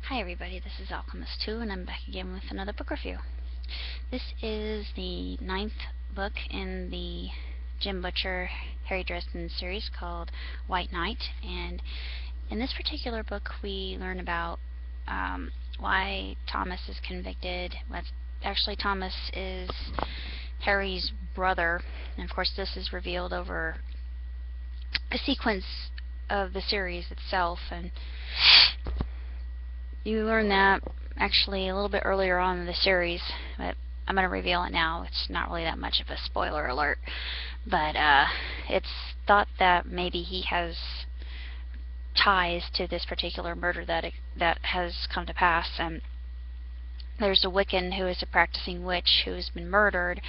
Hi everybody, this is Alchemist2 and I'm back again with another book review. This is the 9th book in the Jim Butcher Harry Dresden series called White Knight, and in this particular book we learn about why Thomas is convicted. Actually, Thomas is Harry's brother, and of course this is revealed over a sequence of the series itself, and you learn that actually a little bit earlier on in the series, but I'm going to reveal it now. It's not really that much of a spoiler alert, but it's thought that maybe he has ties to this particular murder that has come to pass, and there's a Wiccan who is a practicing witch who's been murdered,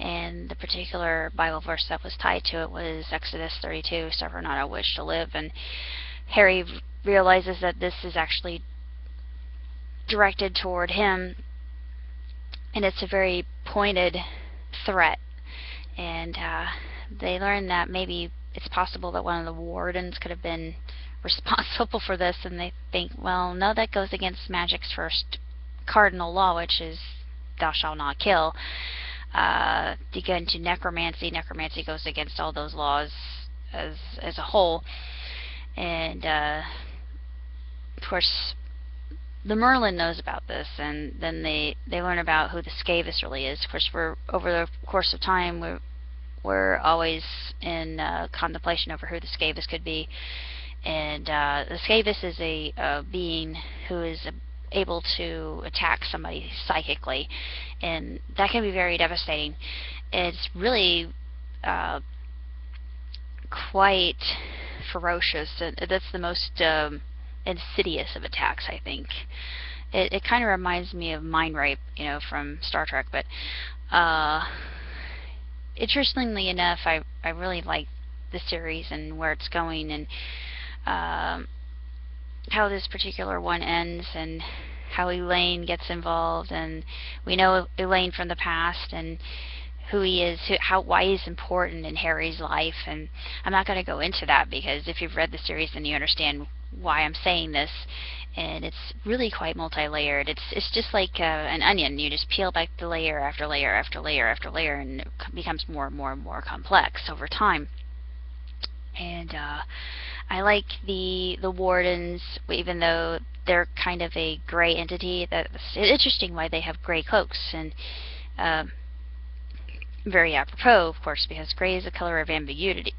and the particular Bible verse that was tied to it was Exodus 32, suffer not a witch to live, and Harry realizes that this is actually directed toward him, and it's a very pointed threat, and they learn that maybe it's possible that one of the wardens could have been responsible for this, and they think, well, no, that goes against magic's first cardinal law, which is thou shalt not kill. To get into necromancy goes against all those laws as a whole, and of course the Merlin knows about this, and then they learn about who the Scavis really is. Of course, over the course of time, we're always in contemplation over who the Scavis could be, and the Scavis is a being who is able to attack somebody psychically, and that can be very devastating. It's really quite ferocious, and that's the most insidious of attacks, I think. It kind of reminds me of mind rape, from Star Trek, but interestingly enough, I really like the series and where it's going, and how this particular one ends, and how Elaine gets involved, and we know Elaine from the past, and who he is, why he's important in Harry's life, and I'm not going to go into that because if you've read the series then you understand why I'm saying this, and it's really quite multi-layered. It's just like an onion. You just peel back the layer after layer after layer after layer, and it becomes more and more and more complex over time. And I like the wardens, even though they're kind of a gray entity. That's interesting why they have gray cloaks, and very apropos, of course, because gray is a color of ambiguity.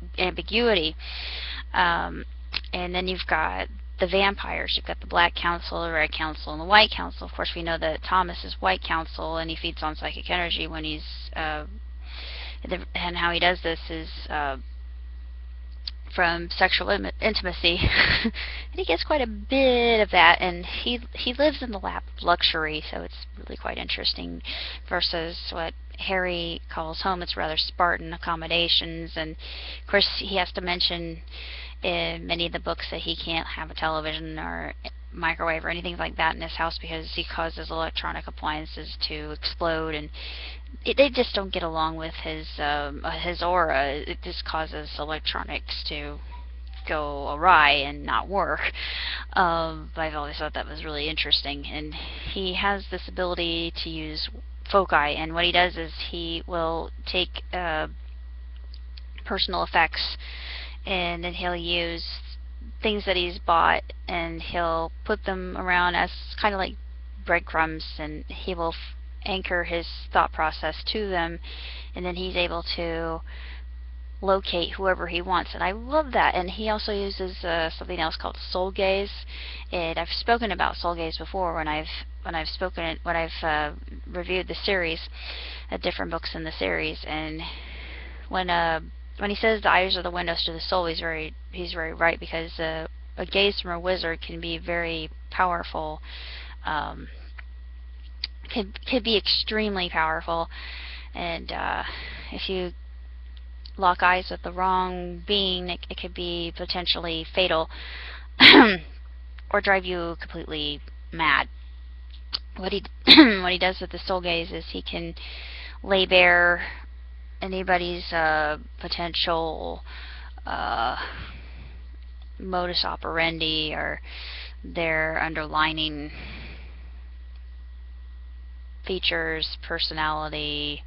And then you've got the vampires. You've got the Black Council, the Red Council, and the White Council. Of course, we know that Thomas is White Council, and he feeds on psychic energy when he's and how he does this is from sexual intimacy. And he gets quite a bit of that, and he lives in the lap of luxury, so it's really quite interesting versus what Harry calls home. It's rather Spartan accommodations, and of course he has to mention in many of the books that he can't have a television or microwave or anything like that in his house because he causes electronic appliances to explode, and they just don't get along with his aura. It just causes electronics to go awry and not work. I've always thought that was really interesting, and he has this ability to use foci, and what he does is he will take personal effects, and then he'll use things that he's bought and he'll put them around as kind of like breadcrumbs, and he will anchor his thought process to them, and then he's able to locate whoever he wants, and I love that. And he also uses something else called soul gaze, and I've spoken about soul gaze before when I've reviewed the series, different books in the series, and when he says the eyes are the windows to the soul, he's very right, because a gaze from a wizard can be very powerful, could be extremely powerful, and if you lock eyes with the wrong being, it could be potentially fatal or drive you completely mad. What he does with the soul gaze is he can lay bare anybody's potential modus operandi or their underlining features, personality,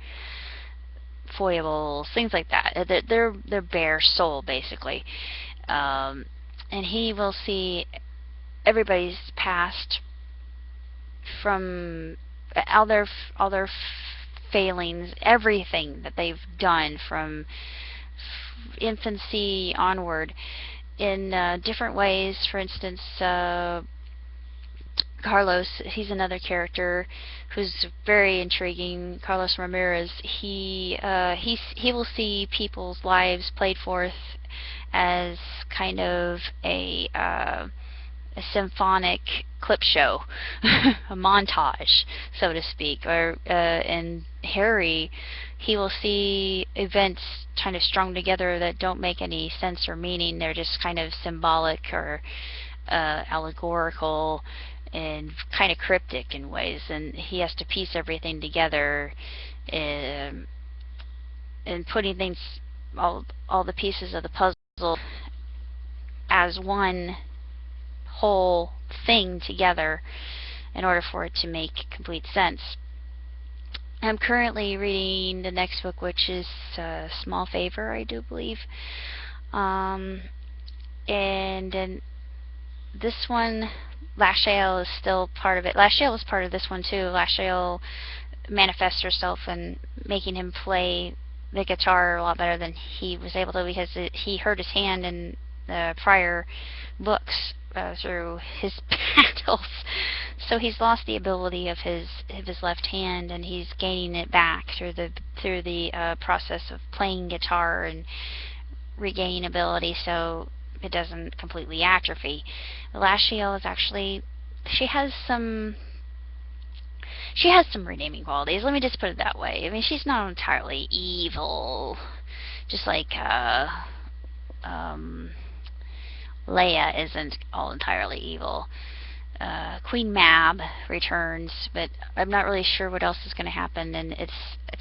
foibles, things like that. Their bare soul, basically. And he will see everybody's past, from all their failings, everything that they've done from infancy onward, in different ways. For instance, Carlos, he's another character who's very intriguing. Carlos Ramirez. He will see people's lives played forth as kind of a symphonic clip show, a montage, so to speak. Or in Harry, he will see events kind of strung together that don't make any sense or meaning. They're just kind of symbolic or allegorical and kind of cryptic in ways, and he has to piece everything together, and putting things, all the pieces of the puzzle as one whole thing together in order for it to make complete sense. I'm currently reading the next book, which is Small Favor, I do believe. And then this one, Lashael is still part of it. Lashael is part of this one too. Lashael manifests herself and making him play the guitar a lot better than he was able to, because he hurt his hand in the prior books through his battles. So he's lost the ability of his left hand, and he's gaining it back through the process of playing guitar and regaining ability, so it doesn't completely atrophy. Lashael is actually, she has some redeeming qualities. Let me just put it that way. I mean, she's not entirely evil, just like Leia isn't all entirely evil. Queen Mab returns, but I'm not really sure what else is going to happen, and it's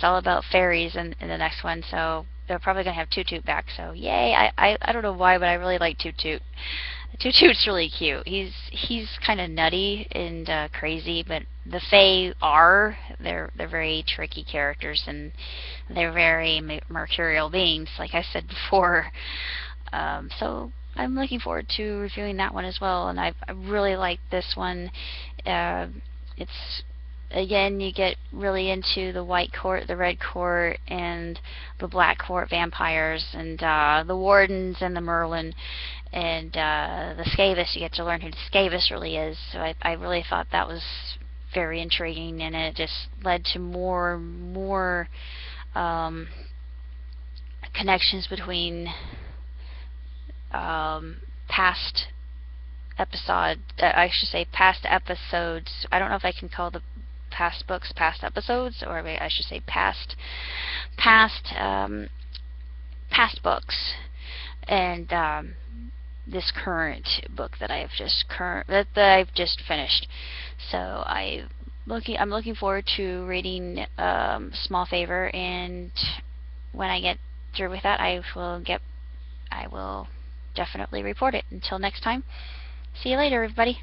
all about fairies in the next one, so they're probably going to have Toot Toot back, so yay. I don't know why, but I really like Toot Toot. Toot Toot's really cute. He's kind of nutty and crazy, but the Fae they're very tricky characters, and they're very mercurial beings, like I said before. So I'm looking forward to reviewing that one as well, and I really like this one. It's, again, you get really into the White Court, the Red Court, and the Black Court vampires, and the Wardens and the Merlin, and the Scabies. You get to learn who the Scabies really is. So I really thought that was very intriguing, and it just led to more connections between past episodes. I don't know if I can call the past books past episodes, or I should say past books, and this current book that I've just finished. So I'm looking forward to reading Small Favor, and when I get through with that, I will definitely report it. Until next time, see you later, everybody.